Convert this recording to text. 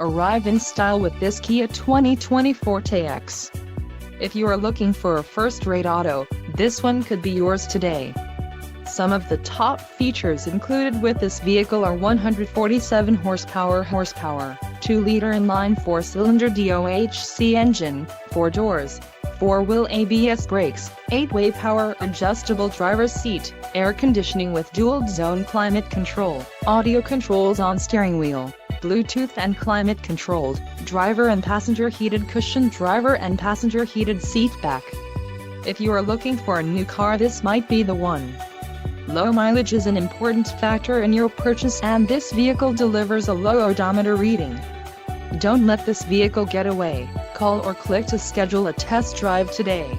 Arrive in style with this Kia 2020 Forte EX. If you are looking for a first-rate auto, this one could be yours today. Some of the top features included with this vehicle are 147 horsepower, 2-liter inline 4-cylinder DOHC engine, 4 doors, 4-wheel ABS brakes, 8-way power adjustable driver's seat, air conditioning with dual-zone climate control, audio controls on steering wheel, Bluetooth and climate-controlled, driver and passenger heated cushion, driver and passenger heated seat back. If you are looking for a new car, this might be the one. Low mileage is an important factor in your purchase, and this vehicle delivers a low odometer reading. Don't let this vehicle get away. Call or click to schedule a test drive today.